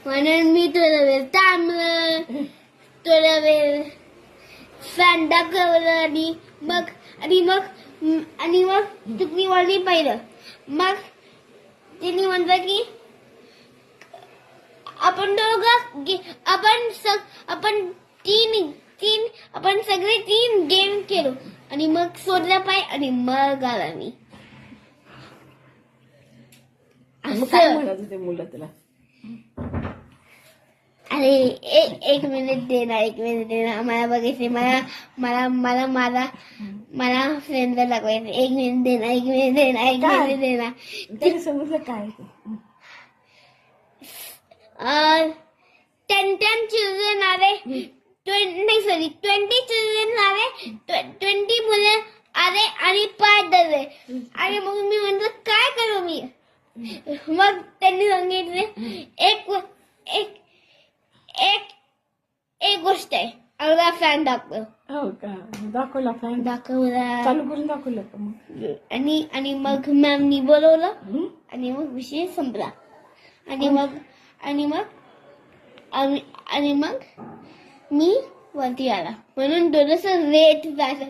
म्हणून मी थोडा वेळ थांबलं, थोडा वेळ फॅन दाखवलं आणि मग तुकणीवाली पाहिलं. मग तिने म्हटलं की आपण दोघं आपण सगळे 3 गेम केलो आणि मग सोडला पाय आणि मग आला मी. मग काय म्हणत होते मुलं तुला? अरे एक मिनिट दे ना, मला बघायचे, मला फ्रेंडला दाखवायचे. एक मिनिट दे ना. तरी समजलं काय ते? 10 चिल्ड्रन आले, 20 चिल्ड्रन आले, 20 मुलं आले आणि पाय धरले. आणि मग मी म्हणलं काय करू मी. मग त्यांनी सांगितले एक गोष्ट आहे, अर्धा फॅन दाखव. हो का? दाखवला फॅन? दाखवला. चालू करून दाखवलं का मग? आणि मग मॅमनी बोलवलं आणि मग विषय संपला. आणि मग मी वरती आला, म्हणून थोडंसं लेट झालं.